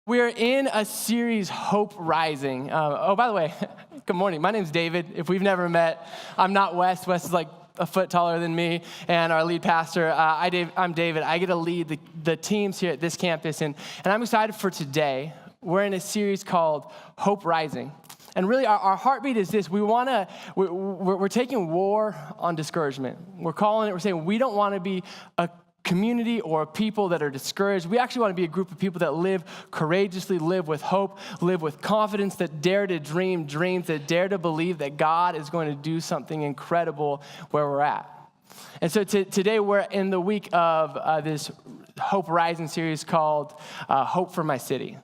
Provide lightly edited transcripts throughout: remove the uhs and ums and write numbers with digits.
We're in a series, Hope Rising. By the way, good morning. My name's David. If we've never met, I'm not Wes. Wes is like a foot taller than me, and our lead pastor. I'm David. I get to lead the teams here at this campus, and I'm excited for today. We're in a series called Hope Rising. And really, our heartbeat is this. We're taking war on discouragement. We're saying we don't want to be a community or people that are discouraged. We actually want to be a group of people that live courageously, live with hope, live with confidence, that dare to dream dreams, that dare to believe that God is going to do something incredible where we're at. And so today we're in the week of this Hope Rising series called Hope for My City.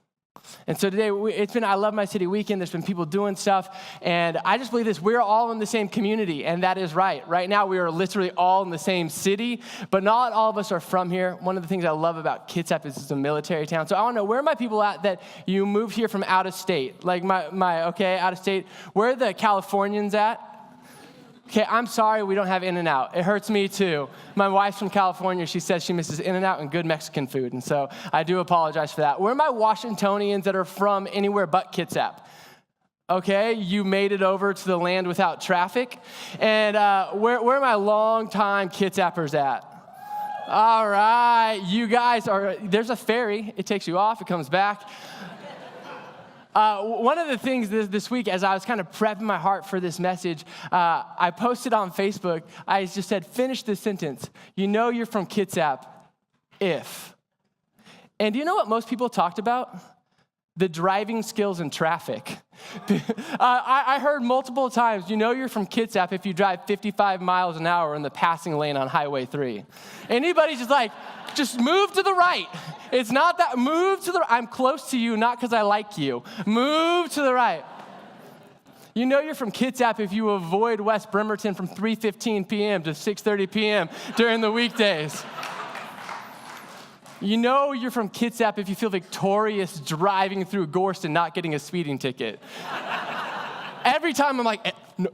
And so today, it's been I Love My City weekend. There's been people doing stuff. And I just believe this. We're all in the same community, and that is right. Right now, we are literally all in the same city, but not all of us are from here. One of the things I love about Kitsap is it's a military town. So I want to know, where are my people at that you moved here from out of state? Like out of state. Where are the Californians at? Okay, I'm sorry we don't have In-N-Out. It hurts me too. My wife's from California. She says she misses In-N-Out and good Mexican food, and so I do apologize for that. Where are my Washingtonians that are from anywhere but Kitsap? Okay, you made it over to the land without traffic. And where are my longtime Kitsappers at? All right, you guys there's a ferry. It takes you off, it comes back. One of the things this week, as I was kind of prepping my heart for this message, I posted on Facebook. I just said, finish this sentence. You know you're from Kitsap if. And do you know what most people talked about? The driving skills in traffic. I heard multiple times, you know you're from Kitsap if you drive 55 miles an hour in the passing lane on Highway 3. Anybody just move to the right. It's not that, move to the right. I'm close to you, not because I like you. Move to the right. You know you're from Kitsap if you avoid West Bremerton from 3:15 p.m. to 6:30 p.m. during the weekdays. You know you're from Kitsap if you feel victorious driving through Gorst and not getting a speeding ticket. Every time I'm like, no.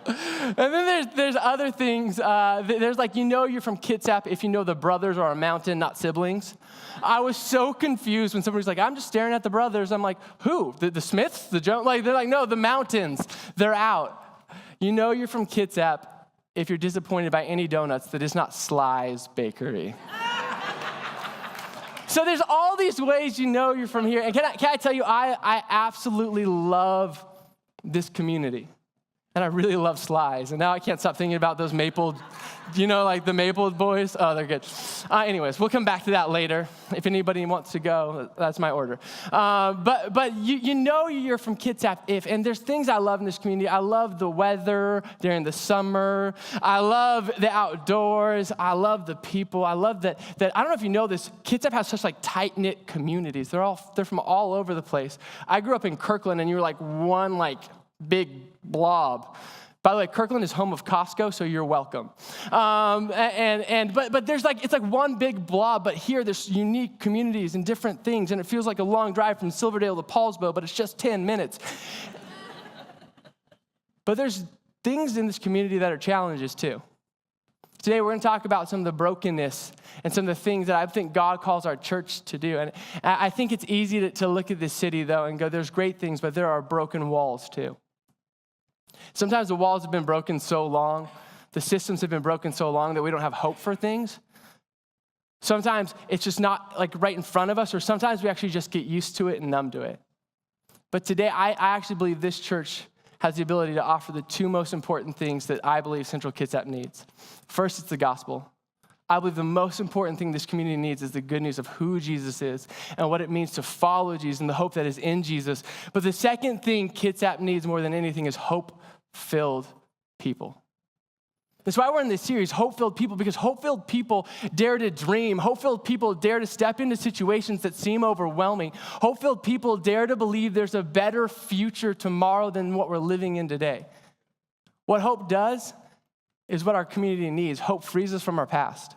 And then there's other things. There's like, you know you're from Kitsap if you know the brothers are a mountain, not siblings. I was so confused when somebody's like, I'm just staring at the brothers. I'm like, who? The Smiths? The Jones? Like, they're like, no, the mountains. They're out. You know you're from Kitsap if you're disappointed by any donuts that is not Sly's Bakery. So there's all these ways you know you're from here. And can I tell you, I absolutely love this community. And I really love Sly's. And now I can't stop thinking about those maple, like the maple boys. Oh, they're good. Anyways, we'll come back to that later. If anybody wants to go, that's my order. But you know you're from Kitsap and there's things I love in this community. I love the weather during the summer. I love the outdoors. I love the people. I love that I don't know if you know this, Kitsap has such like tight-knit communities. They're from all over the place. I grew up in Kirkland, and you were like one big blob. By the way, Kirkland is home of Costco, so you're welcome. But there's it's like one big blob, but here there's unique communities and different things, and it feels like a long drive from Silverdale to Paulsbo, but it's just 10 minutes. But there's things in this community that are challenges too. Today we're going to talk about some of the brokenness and some of the things that I think God calls our church to do. And I think it's easy to look at this city, though, and go, there's great things, but there are broken walls too. Sometimes the walls have been broken so long, the systems have been broken so long that we don't have hope for things. Sometimes it's just not right in front of us, or sometimes we actually just get used to it and numb to it. But today, I actually believe this church has the ability to offer the two most important things that I believe Central Kitsap needs. First, it's the gospel. I believe the most important thing this community needs is the good news of who Jesus is and what it means to follow Jesus and the hope that is in Jesus. But the second thing Kitsap needs more than anything is hope-filled people. That's why we're in this series, Hope-Filled People, because hope-filled people dare to dream. Hope-filled people dare to step into situations that seem overwhelming. Hope-filled people dare to believe there's a better future tomorrow than what we're living in today. What hope does is what our community needs. Hope frees us from our past.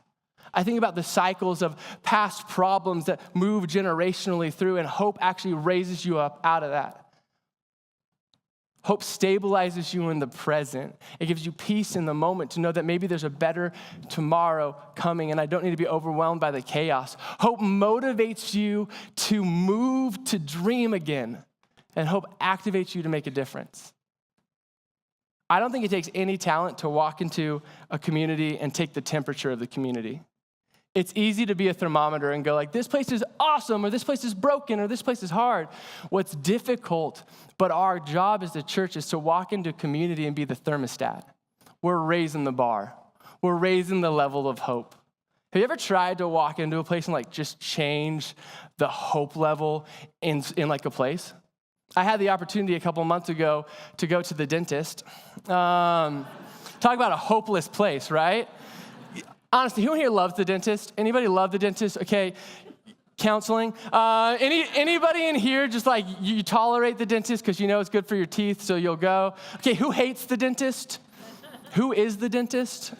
I think about the cycles of past problems that move generationally through, and hope actually raises you up out of that. Hope stabilizes you in the present. It gives you peace in the moment to know that maybe there's a better tomorrow coming and I don't need to be overwhelmed by the chaos. Hope motivates you to move, to dream again. And hope activates you to make a difference. I don't think it takes any talent to walk into a community and take the temperature of the community. It's easy to be a thermometer and go like, this place is awesome, or this place is broken, or this place is hard. What's difficult, but our job as the church is to walk into a community and be the thermostat. We're raising the bar. We're raising the level of hope. Have you ever tried to walk into a place and like just change the hope level in like a place? I had the opportunity a couple months ago to go to the dentist. Talk about a hopeless place, right? Honestly, who here loves the dentist? Anybody love the dentist? Okay, counseling. Anybody in here just like you tolerate the dentist because you know it's good for your teeth, so you'll go? Okay, who hates the dentist? Who is the dentist?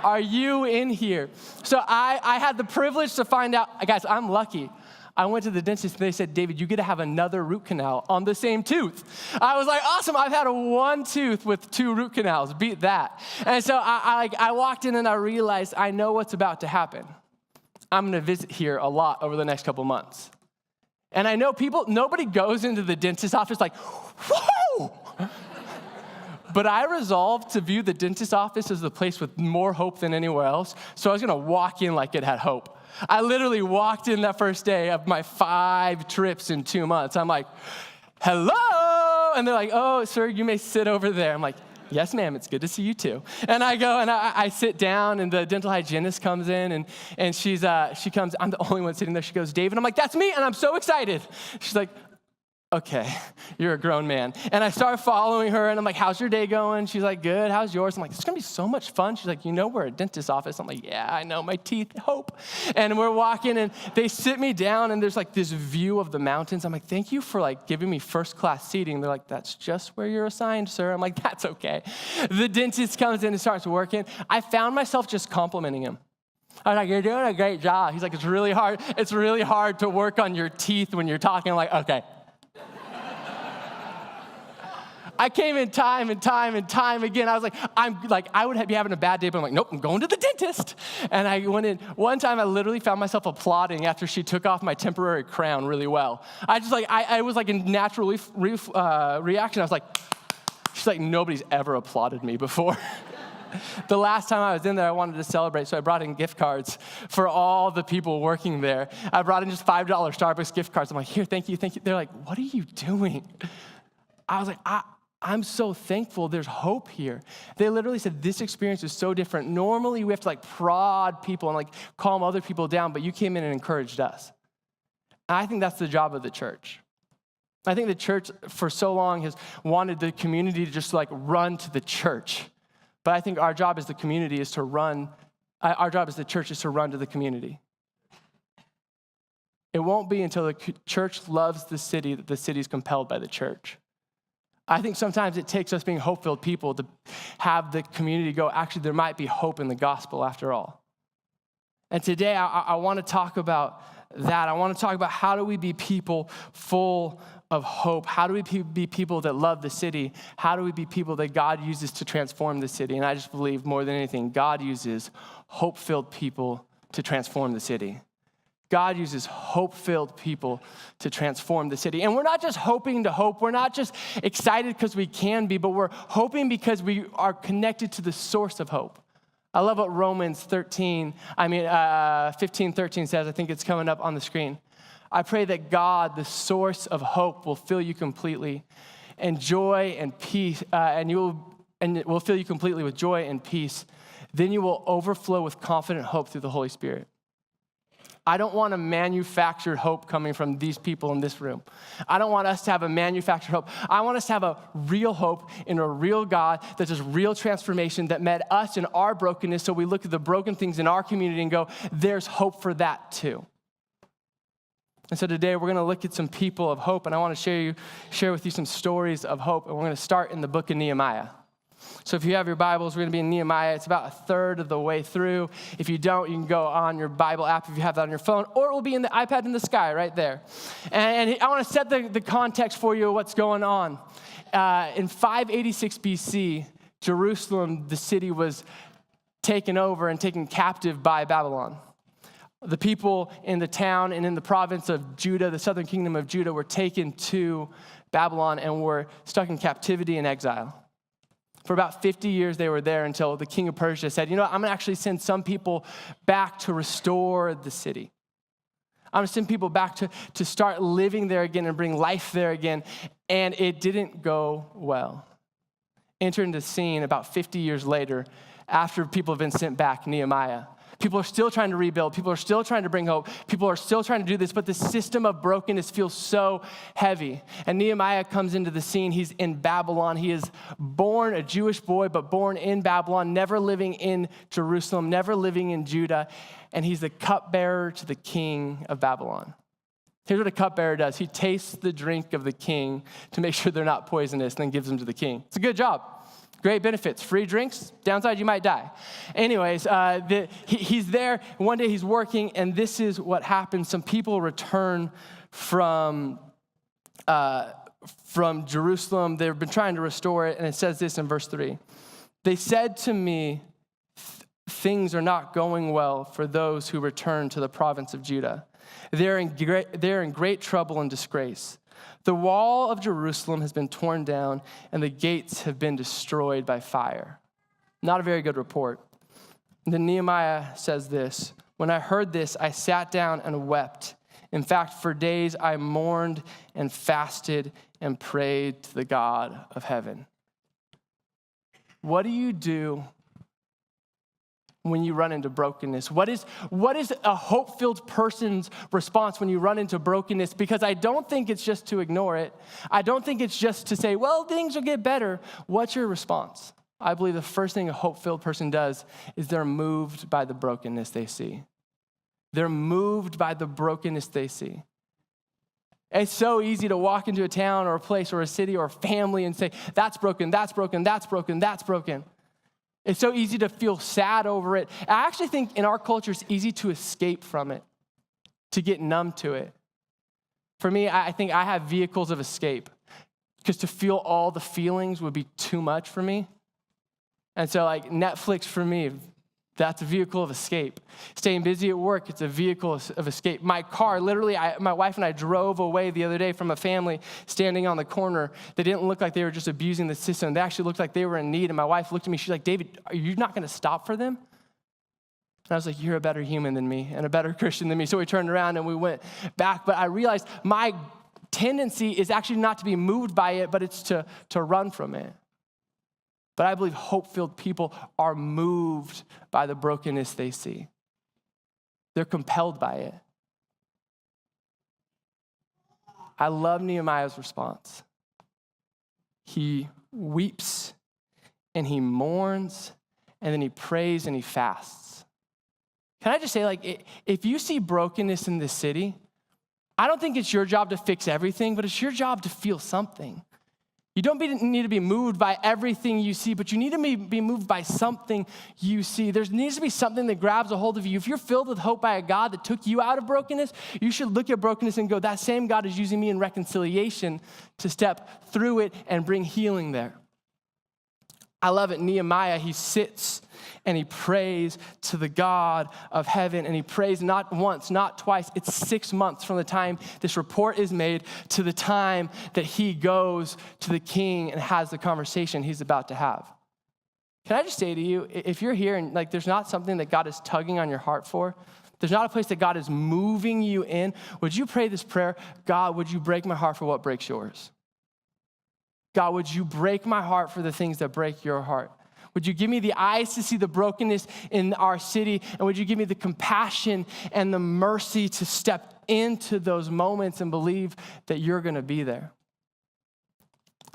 Are you in here? So I had the privilege to find out, guys, I'm lucky. I went to the dentist and they said, David, you get to have another root canal on the same tooth. I was like, awesome, I've had one tooth with 2 root canals, beat that. And so I walked in and I realized I know what's about to happen. I'm gonna visit here a lot over the next couple months. And I know nobody goes into the dentist's office like, whoa! But I resolved to view the dentist's office as the place with more hope than anywhere else. So I was gonna walk in like it had hope. I literally walked in that first day of my 5 trips in 2 months. I'm like, hello. And they're like, oh, sir, you may sit over there. I'm like, yes, ma'am, it's good to see you too. And I go and I sit down and the dental hygienist comes in and she comes, I'm the only one sitting there. She goes, David. I'm like, that's me. And I'm so excited. She's like, okay, you're a grown man. And I start following her, and I'm like, how's your day going? She's like, good, how's yours? I'm like, it's gonna be so much fun. She's like, you know we're a dentist's office. I'm like, yeah, I know, my teeth, hope. And we're walking, and they sit me down, and there's like this view of the mountains. I'm like, thank you for like giving me first-class seating. They're like, that's just where you're assigned, sir. I'm like, that's okay. The dentist comes in and starts working. I found myself just complimenting him. I was like, you're doing a great job. He's like, it's really hard to work on your teeth when you're talking. I'm like, okay. I came in time and time again. I was like, I would be having a bad day, but I'm like, nope, I'm going to the dentist. And I went in. One time, I literally found myself applauding after she took off my temporary crown really well. I was like in natural reaction. I was like, she's like, nobody's ever applauded me before. The last time I was in there, I wanted to celebrate, so I brought in gift cards for all the people working there. I brought in just $5 Starbucks gift cards. I'm like, here, thank you. They're like, what are you doing? I was like, I'm so thankful there's hope here. They literally said, this experience is so different. Normally, we have to like prod people and like calm other people down, but you came in and encouraged us. And I think that's the job of the church. I think the church for so long has wanted the community to just like run to the church. But I think our job as the community is to run, our job as the church is to run to the community. It won't be until the church loves the city that the city is compelled by the church. I think sometimes it takes us being hope-filled people to have the community go, actually, there might be hope in the gospel after all. And today, I want to talk about that. I want to talk about how do we be people full of hope? How do we be people that love the city? How do we be people that God uses to transform the city? And I just believe more than anything, God uses hope-filled people to transform the city. God uses hope-filled people to transform the city. And we're not just hoping to hope. We're not just excited because we can be, but we're hoping because we are connected to the source of hope. I love what Romans 15:13 says. I think it's coming up on the screen. I pray that God, the source of hope, will fill you completely and joy and peace, and it will fill you completely with joy and peace. Then you will overflow with confident hope through the Holy Spirit. I don't want a manufactured hope coming from these people in this room. I don't want us to have a manufactured hope. I want us to have a real hope in a real God that does real transformation that met us in our brokenness. So we look at the broken things in our community and go, there's hope for that too. And so today we're going to look at some people of hope, and I want to share with you some stories of hope. And we're going to start in the book of Nehemiah. So if you have your Bibles, we're going to be in Nehemiah. It's about a third of the way through. If you don't, you can go on your Bible app if you have that on your phone, or it will be in the iPad in the sky right there. And I want to set the context for you of what's going on. In 586 BC, Jerusalem, the city, was taken over and taken captive by Babylon. The people in the town and in the province of Judah, the southern kingdom of Judah, were taken to Babylon and were stuck in captivity and exile. For about 50 years, they were there until the king of Persia said, I'm going to actually send some people back to restore the city. I'm going to send people back to start living there again and bring life there again. And it didn't go well. Enter into the scene about 50 years later, after people have been sent back, Nehemiah. People are still trying to rebuild. People are still trying to bring hope. People are still trying to do this, but the system of brokenness feels so heavy. And Nehemiah comes into the scene. He's in Babylon. He is born a Jewish boy, but born in Babylon, never living in Jerusalem, never living in Judah. And he's the cupbearer to the king of Babylon. Here's what a cupbearer does. He tastes the drink of the king to make sure they're not poisonous and then gives them to the king. It's a good job. Great benefits. Free drinks. Downside, you might die. Anyways, he's there. One day he's working, and this is what happens. Some people return from Jerusalem. They've been trying to restore it, and it says this in verse 3. They said to me, things are not going well for those who return to the province of Judah. They're in great trouble and disgrace. The wall of Jerusalem has been torn down, and the gates have been destroyed by fire. Not a very good report. And then Nehemiah says this, when I heard this, I sat down and wept. In fact, for days I mourned and fasted and prayed to the God of heaven. What do you do when you run into brokenness? What is a hope-filled person's response when you run into brokenness? Because I don't think it's just to ignore it. I don't think it's just to say, well, things will get better. What's your response? I believe the first thing a hope-filled person does is they're moved by the brokenness they see. They're moved by the brokenness they see. It's so easy to walk into a town or a place or a city or a family and say, that's broken, that's broken, that's broken, that's broken. It's so easy to feel sad over it. I actually think in our culture, it's easy to escape from it, to get numb to it. For me, I think I have vehicles of escape because to feel all the feelings would be too much for me. And so like Netflix for me, that's a vehicle of escape. Staying busy at work, it's a vehicle of escape. My car, literally, my wife and I drove away the other day from a family standing on the corner. They didn't look like they were just abusing the system. They actually looked like they were in need. And my wife looked at me. She's like, David, are you not going to stop for them? And I was like, you're a better human than me and a better Christian than me. So we turned around and we went back. But I realized my tendency is actually not to be moved by it, but it's to run from it. But I believe hope-filled people are moved by the brokenness they see. They're compelled by it. I love Nehemiah's response. He weeps and he mourns and then he prays and he fasts. Can I just say, like, if you see brokenness in this city, I don't think it's your job to fix everything, but it's your job to feel something. You don't need to be moved by everything you see, but you need to be moved by something you see. There needs to be something that grabs a hold of you. If you're filled with hope by a God that took you out of brokenness, you should look at brokenness and go, that same God is using me in reconciliation to step through it and bring healing there. I love it. Nehemiah, he sits and he prays to the God of heaven, and he prays not once, not twice. It's 6 months from the time this report is made to the time that he goes to the king and has the conversation he's about to have. Can I just say to you, if you're here and like there's not something that God is tugging on your heart for, there's not a place that God is moving you in, would you pray this prayer? God, would you break my heart for what breaks yours? God, would you break my heart for the things that break your heart? Would you give me the eyes to see the brokenness in our city? And would you give me the compassion and the mercy to step into those moments and believe that you're going to be there?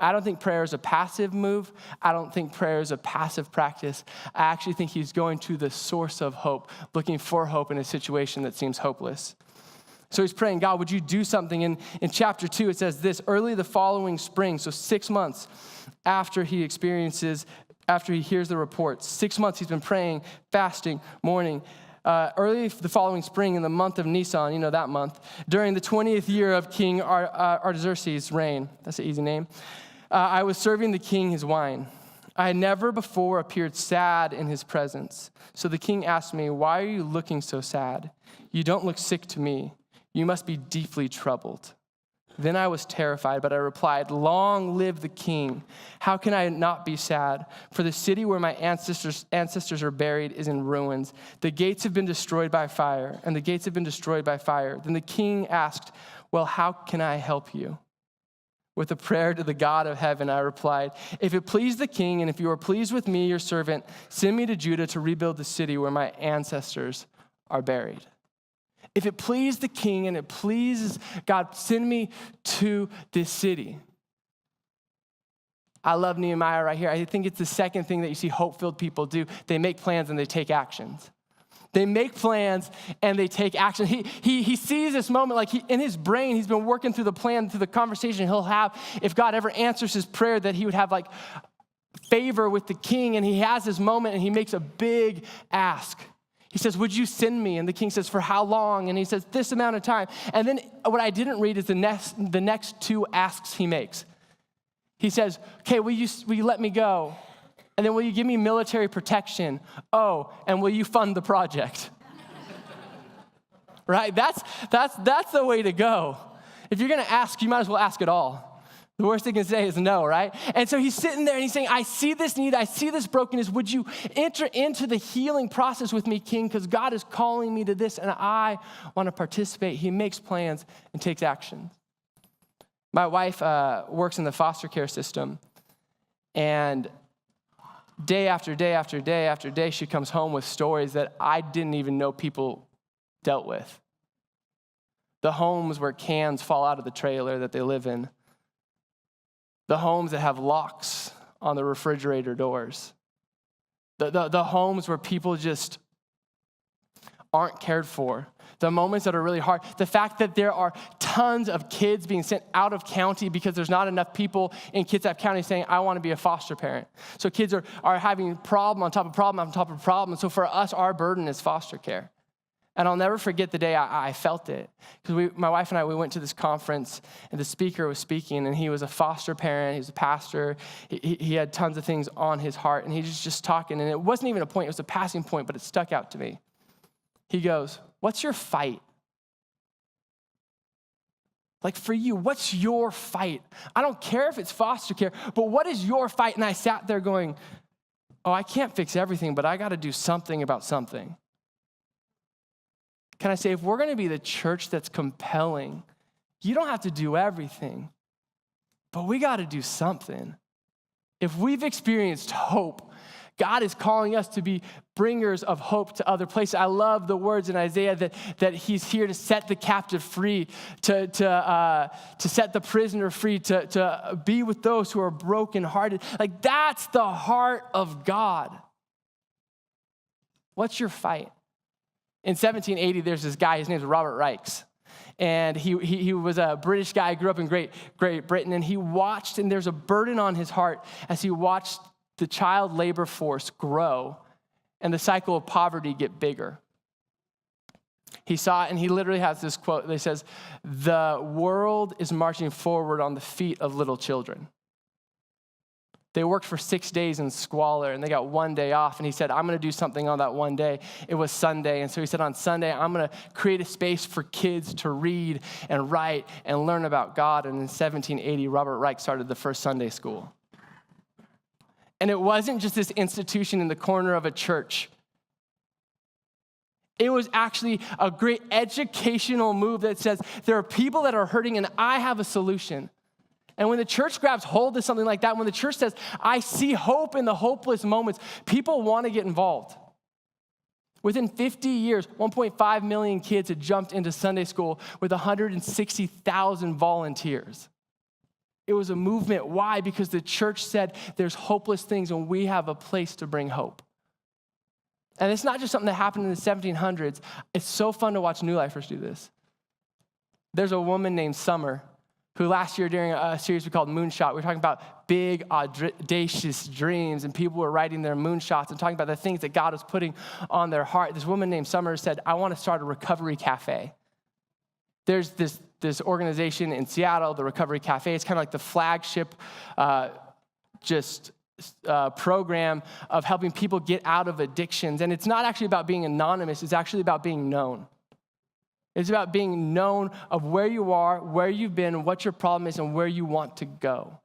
I don't think prayer is a passive move. I don't think prayer is a passive practice. I actually think he's going to the source of hope, looking for hope in a situation that seems hopeless. So he's praying, God, would you do something? In chapter 2, it says this, early the following spring, so 6 months after he experiences after he hears the report. 6 months he's been praying, fasting, mourning. Early the following spring, in the month of Nisan, you know that month, during the 20th year of King Artaxerxes' reign, that's an easy name, I was serving the king his wine. I had never before appeared sad in his presence. So the king asked me, "Why are you looking so sad? You don't look sick to me. You must be deeply troubled." Then I was terrified, but I replied, "Long live the king. How can I not be sad? For the city where my ancestors are buried is in ruins. The gates have been destroyed by fire, and the gates have been destroyed by fire." Then the king asked, "Well, how can I help you?" With a prayer to the God of heaven, I replied, "If it please the king, and if you are pleased with me, your servant, send me to Judah to rebuild the city where my ancestors are buried." If it pleased the king and it pleases God, send me to this city. I love Nehemiah right here. I think it's the second thing that you see hope-filled people do. They make plans and they take actions. They make plans and they take action. He sees this moment, like in his brain, he's been working through the plan, through the conversation he'll have if God ever answers his prayer, that he would have like favor with the king. And he has this moment and he makes a big ask. He says, "Would you send me?" And the king says, "For how long?" And he says, "This amount of time." And then what I didn't read is the next two asks he makes. He says, "Okay, will you let me go? And then will you give me military protection? Oh, and will you fund the project?" Right? That's the way to go. If you're going to ask, you might as well ask it all. The worst they can say is no, right? And so he's sitting there and he's saying, "I see this need, I see this brokenness. Would you enter into the healing process with me, king? Because God is calling me to this and I want to participate." He makes plans and takes action. My wife works in the foster care system, and day after day after day after day, she comes home with stories that I didn't even know people dealt with. The homes where cans fall out of the trailer that they live in. The homes that have locks on the refrigerator doors. The homes where people just aren't cared for. The moments that are really hard. The fact that there are tons of kids being sent out of county because there's not enough people in Kitsap County saying, "I want to be a foster parent." So kids are having problem on top of problem on top of problem. And so for us, our burden is foster care. And I'll never forget the day I felt it. Because my wife and I, we went to this conference, and the speaker was speaking, and he was a foster parent, he was a pastor, he had tons of things on his heart, and he was just talking, and it wasn't even a point, it was a passing point, but it stuck out to me. He goes, "What's your fight? Like for you, what's your fight? I don't care if it's foster care, but what is your fight?" And I sat there going, "Oh, I can't fix everything, but I got to do something about something." Can I say, if we're going to be the church that's compelling, you don't have to do everything, but we got to do something. If we've experienced hope, God is calling us to be bringers of hope to other places. I love the words in Isaiah that he's here to set the captive free, to set the prisoner free, to be with those who are brokenhearted. Like, that's the heart of God. What's your fight? In 1780, there's this guy, his name's Robert Rykes. And he was a British guy, grew up in Great Britain, and he watched, and there's a burden on his heart as he watched the child labor force grow and the cycle of poverty get bigger. He saw it, and he literally has this quote that says, "The world is marching forward on the feet of little children." They worked for 6 days in squalor, and they got 1 day off. And he said, "I'm going to do something on that 1 day." It was Sunday. And so he said, on Sunday, I'm going to create a space for kids to read and write and learn about God. And in 1780, Robert Reich started the first Sunday school. And it wasn't just this institution in the corner of a church. It was actually a great educational move that says, there are people that are hurting, and I have a solution. And when the church grabs hold of something like that, when the church says, "I see hope in the hopeless moments," people want to get involved. Within 50 years, 1.5 million kids had jumped into Sunday school with 160,000 volunteers. It was a movement. Why? Because the church said there's hopeless things and we have a place to bring hope. And it's not just something that happened in the 1700s. It's so fun to watch New Lifers do this. There's a woman named Summer who last year during a series we called Moonshot, we were talking about big, audacious dreams, and people were writing their moonshots and talking about the things that God was putting on their heart. This woman named Summer said, I want to start a recovery cafe. There's this organization in Seattle, the Recovery Cafe. It's kind of like the flagship program of helping people get out of addictions. And it's not actually about being anonymous. It's actually about being known. It's about being known of where you are, where you've been, what your problem is, and where you want to go.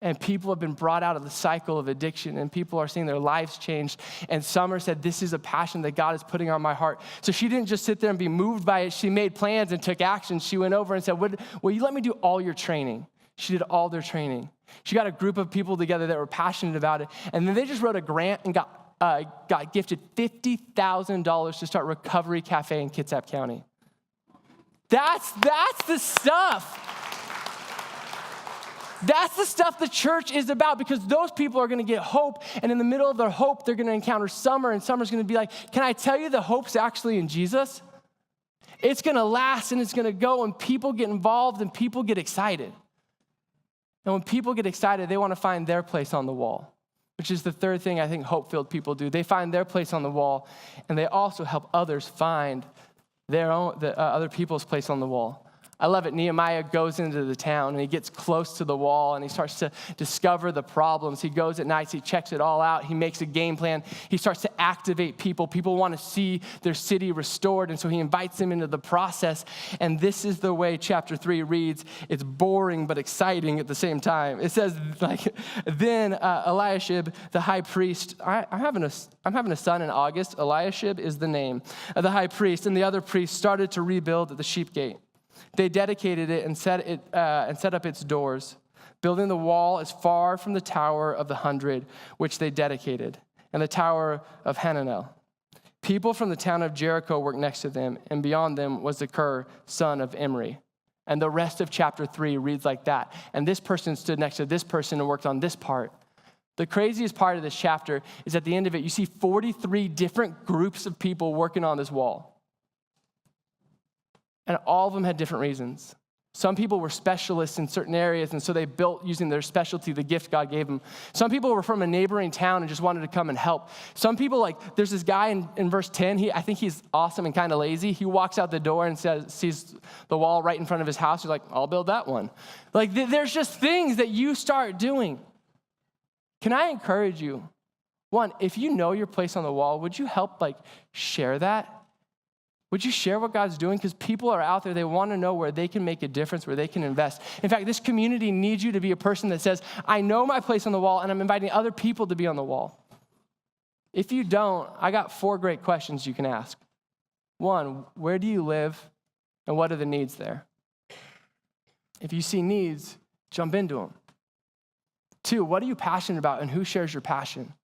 And people have been brought out of the cycle of addiction, and people are seeing their lives changed. And Summer said, this is a passion that God is putting on my heart. So she didn't just sit there and be moved by it. She made plans and took action. She went over and said, will you let me do all your training? She did all their training. She got a group of people together that were passionate about it. And then they just wrote a grant and got gifted $50,000 to start Recovery Cafe in Kitsap County. That's the stuff. That's the stuff the church is about, because those people are going to get hope, and in the middle of their hope, they're going to encounter Summer, and Summer's going to be like, can I tell you the hope's actually in Jesus? It's going to last, and it's going to go, and people get involved, and people get excited. And when people get excited, they want to find their place on the wall, which is the third thing I think hope-filled people do. They find their place on the wall, and they also help others find their own, other people's place on the wall. I love it. Nehemiah goes into the town, and he gets close to the wall, and he starts to discover the problems. He goes at nights, he checks it all out. He makes a game plan. He starts to activate people. People want to see their city restored, and so he invites them into the process. And this is the way chapter 3 reads. It's boring but exciting at the same time. It says, then Eliashib, the high priest, I'm having a son in August. Eliashib is the name of the high priest, and the other priests started to rebuild the sheep gate. They dedicated it and set up its doors, building the wall as far from the Tower of the 100, which they dedicated, and the Tower of Hananel. People from the town of Jericho worked next to them, and beyond them was Zakur, son of Imri. And the rest of chapter 3 reads like that. And this person stood next to this person and worked on this part. The craziest part of this chapter is at the end of it, you see 43 different groups of people working on this wall. And all of them had different reasons. Some people were specialists in certain areas, and so they built using their specialty, the gift God gave them. Some people were from a neighboring town and just wanted to come and help. Some people, there's this guy in verse 10, I think he's awesome and kind of lazy. He walks out the door and sees the wall right in front of his house. He's like, I'll build that one. There's just things that you start doing. Can I encourage you? One, if you know your place on the wall, would you help share that? Would you share what God's doing? Because people are out there, they want to know where they can make a difference, where they can invest. In fact, this community needs you to be a person that says, I know my place on the wall, and I'm inviting other people to be on the wall. If you don't, I got 4 great questions you can ask. 1, where do you live, and what are the needs there? If you see needs, jump into them. 2, what are you passionate about, and who shares your passion?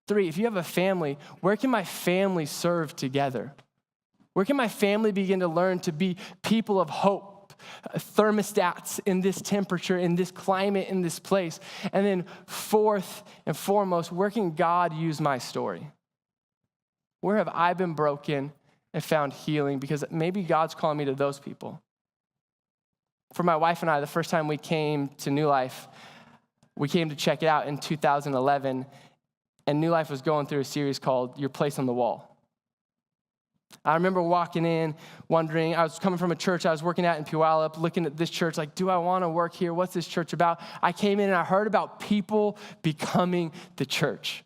3, if you have a family, where can my family serve together? Where can my family begin to learn to be people of hope, thermostats in this temperature, in this climate, in this place? And then 4th and foremost, where can God use my story? Where have I been broken and found healing? Because maybe God's calling me to those people. For my wife and I, the first time we came to New Life, we came to check it out in 2011, and New Life was going through a series called Your Place on the Wall. I remember walking in, wondering, I was coming from a church I was working at in Puyallup, looking at this church, do I want to work here? What's this church about? I came in and I heard about people becoming the church.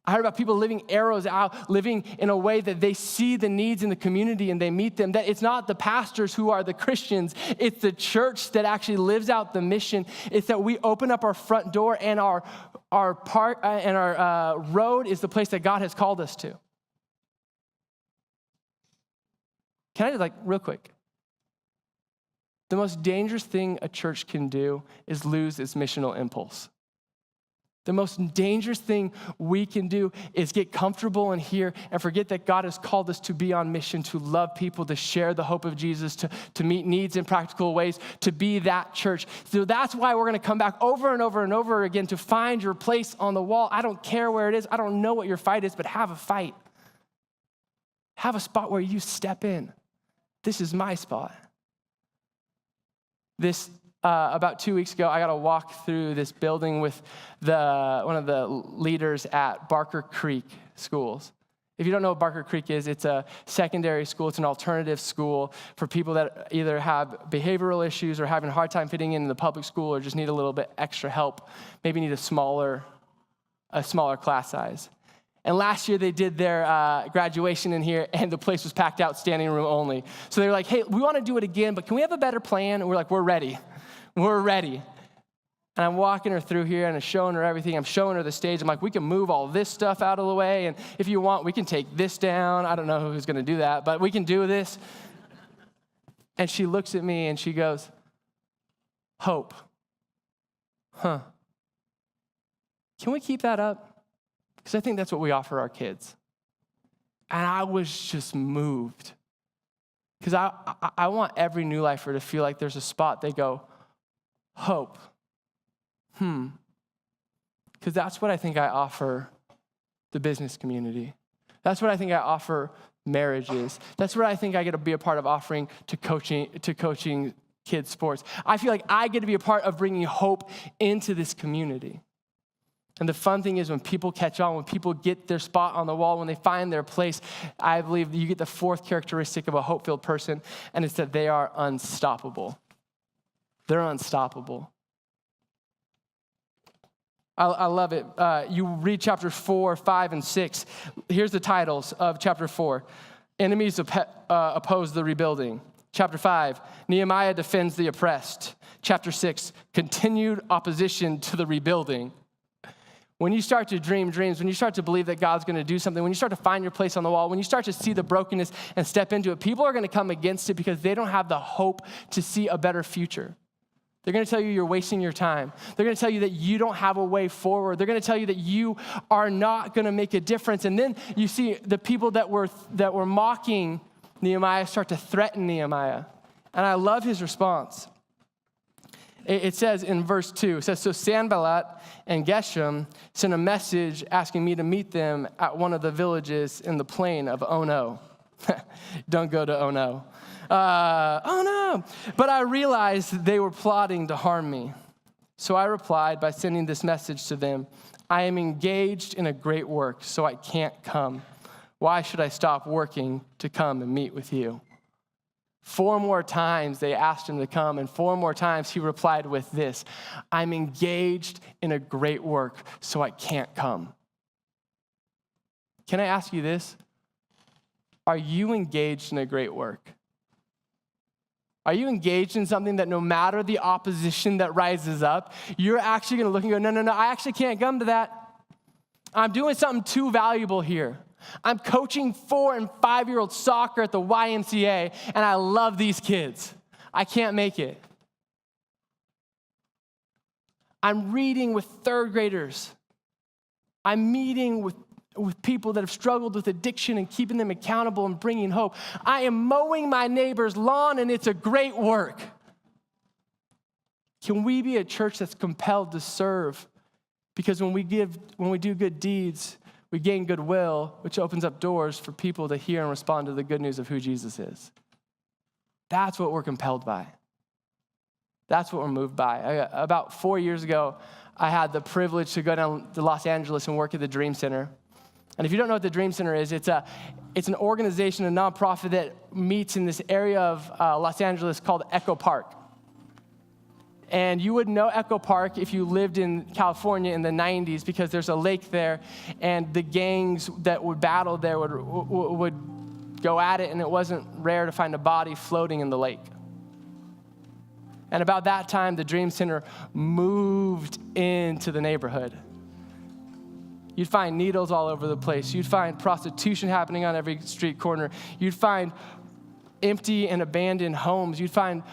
I heard about people living arrows out, living in a way that they see the needs in the community and they meet them. That it's not the pastors who are the Christians. It's the church that actually lives out the mission. It's that we open up our front door and our road is the place that God has called us to. Can I just real quick? The most dangerous thing a church can do is lose its missional impulse. The most dangerous thing we can do is get comfortable in here and forget that God has called us to be on mission, to love people, to share the hope of Jesus, to meet needs in practical ways, to be that church. So that's why we're going to come back over and over and over again to find your place on the wall. I don't care where it is. I don't know what your fight is, but have a fight. Have a spot where you step in. This is my spot. About 2 weeks ago, I got to walk through this building with one of the leaders at Barker Creek Schools. If you don't know what Barker Creek is, it's a secondary school. It's an alternative school for people that either have behavioral issues or having a hard time fitting in the public school or just need a little bit extra help, maybe need a smaller class size. And last year they did their graduation in here, and the place was packed out, standing room only. So they were like, hey, we want to do it again, but can we have a better plan? And we're like, we're ready. We're ready. And I'm walking her through here, and I'm showing her everything. I'm showing her the stage. I'm like, we can move all this stuff out of the way, and if you want, we can take this down. I don't know who's going to do that, but we can do this. And she looks at me, and she goes, hope. Huh. Can we keep that up? Because I think that's what we offer our kids. And I was just moved. Because I want every new lifer to feel like there's a spot they go, hope. Because that's what I think I offer the business community. That's what I think I offer marriages. That's what I think I get to be a part of offering to coaching kids' sports. I feel like I get to be a part of bringing hope into this community. And the fun thing is when people catch on, when people get their spot on the wall, when they find their place, I believe you get the fourth characteristic of a hope-filled person, and it's that they are unstoppable. They're unstoppable. I love it. You read chapters 4, 5, and 6. Here's the titles of chapter 4. Enemies oppose the rebuilding. Chapter 5, Nehemiah defends the oppressed. Chapter 6, continued opposition to the rebuilding. When you start to dream dreams, when you start to believe that God's going to do something, when you start to find your place on the wall, when you start to see the brokenness and step into it, people are going to come against it because they don't have the hope to see a better future. They're going to tell you you're wasting your time. They're going to tell you that you don't have a way forward. They're going to tell you that you are not going to make a difference. And then you see the people that were mocking Nehemiah start to threaten Nehemiah. And I love his response. It says in verse 2, it says, so Sanballat and Geshem sent a message asking me to meet them at one of the villages in the plain of Ono. Don't go to Ono. Oh no. But I realized they were plotting to harm me. So I replied by sending this message to them. I am engaged in a great work, so I can't come. Why should I stop working to come and meet with you? 4 more times they asked him to come, and 4 more times he replied with this, I'm engaged in a great work, so I can't come. Can I ask you this? Are you engaged in a great work? Are you engaged in something that no matter the opposition that rises up, you're actually going to look and go, no, I actually can't come to that. I'm doing something too valuable here. I'm coaching 4- and 5-year-old soccer at the YMCA, and I love these kids. I can't make it. I'm reading with 3rd graders. I'm meeting with people that have struggled with addiction and keeping them accountable and bringing hope. I am mowing my neighbor's lawn, and it's a great work. Can we be a church that's compelled to serve? Because when we do good deeds, we gain goodwill, which opens up doors for people to hear and respond to the good news of who Jesus is. That's what we're compelled by. That's what we're moved by. About 4 years ago, I had the privilege to go down to Los Angeles and work at the Dream Center. And if you don't know what the Dream Center is, it's an organization, a nonprofit that meets in this area of Los Angeles called Echo Park. And you would know Echo Park if you lived in California in the 90s because there's a lake there, and the gangs that would battle there would go at it, and it wasn't rare to find a body floating in the lake. And about that time, the Dream Center moved into the neighborhood. You'd find needles all over the place. You'd find prostitution happening on every street corner. You'd find empty and abandoned homes. You'd find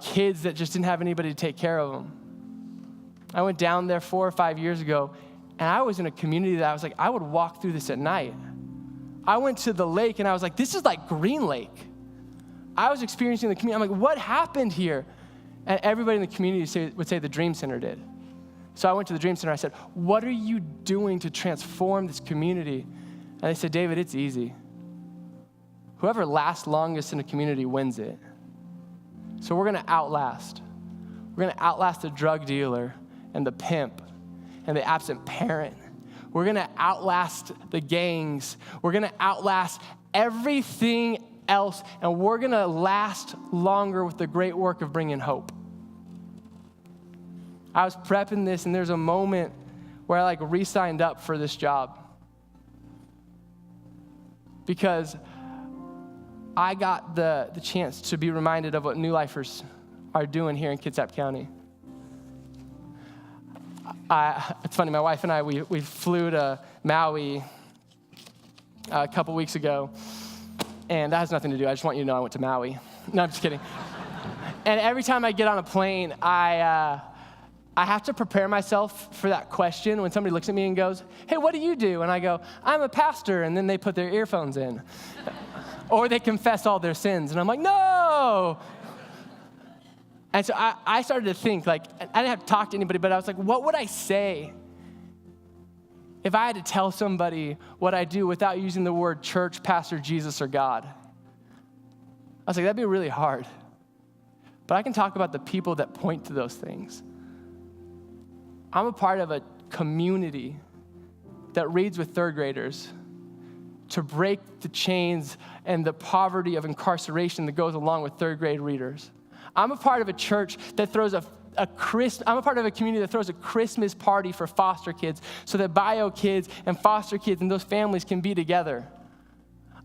kids that just didn't have anybody to take care of them. I went down there 4 or 5 years ago, and I was in a community that I was like, I would walk through this at night. I went to the lake, and I was like, this is like Green Lake. I was experiencing the community. I'm like, what happened here? And everybody in the community would say the Dream Center did. So I went to the Dream Center. I said, what are you doing to transform this community? And they said, David, it's easy. Whoever lasts longest in a community wins it. So we're going to outlast. We're going to outlast the drug dealer and the pimp and the absent parent. We're going to outlast the gangs. We're going to outlast everything else, and we're going to last longer with the great work of bringing hope. I was prepping this, and there's a moment where I re-signed up for this job because I got the chance to be reminded of what New Lifers are doing here in Kitsap County. It's funny, my wife and I, we flew to Maui a couple weeks ago, and that has nothing to do. I just want you to know I went to Maui. No, I'm just kidding. And every time I get on a plane, I have to prepare myself for that question when somebody looks at me and goes, hey, what do you do? And I go, I'm a pastor, and then they put their earphones in. Or they confess all their sins, and I'm like, no! And so I started to think, I didn't have to talk to anybody, but I was like, what would I say if I had to tell somebody what I do without using the word church, pastor, Jesus, or God? I was like, that'd be really hard. But I can talk about the people that point to those things. I'm a part of a community that reads with third graders to break the chains and the poverty of incarceration that goes along with third grade readers. I'm a part of a church that throws I'm a part of a community that throws a Christmas party for foster kids so that bio kids and foster kids and those families can be together.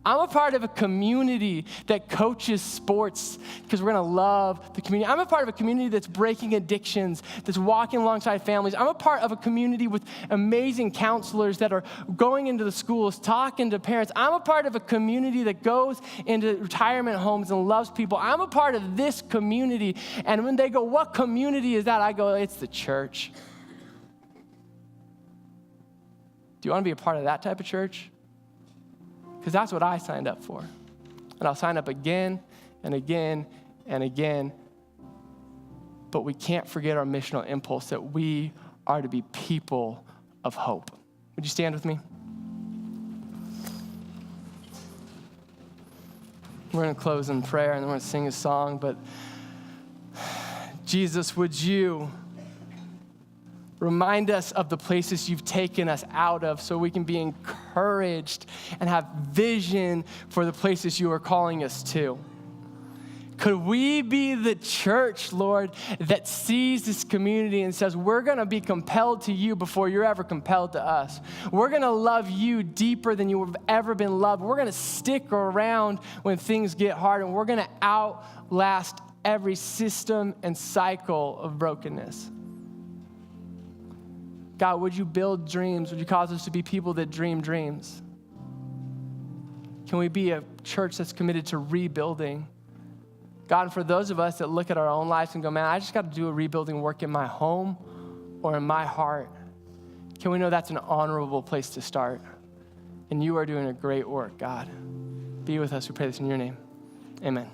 I'm a part of a community that coaches sports because we're going to love the community. I'm a part of a community that's breaking addictions, that's walking alongside families. I'm a part of a community with amazing counselors that are going into the schools, talking to parents. I'm a part of a community that goes into retirement homes and loves people. I'm a part of this community. And when they go, what community is that? I go, it's the church. Do you want to be a part of that type of church? Because that's what I signed up for. And I'll sign up again and again and again. But we can't forget our missional impulse that we are to be people of hope. Would you stand with me? We're going to close in prayer and then we're going to sing a song. But Jesus, would you remind us of the places you've taken us out of so we can be encouraged and have vision for the places you are calling us to. Could we be the church, Lord, that sees this community and says, we're going to be compelled to you before you're ever compelled to us. We're going to love you deeper than you have ever been loved. We're going to stick around when things get hard, and we're going to outlast every system and cycle of brokenness. God, would you build dreams? Would you cause us to be people that dream dreams? Can we be a church that's committed to rebuilding? God, and for those of us that look at our own lives and go, man, I just got to do a rebuilding work in my home or in my heart, can we know that's an honorable place to start? And you are doing a great work, God. Be with us. We pray this in your name. Amen.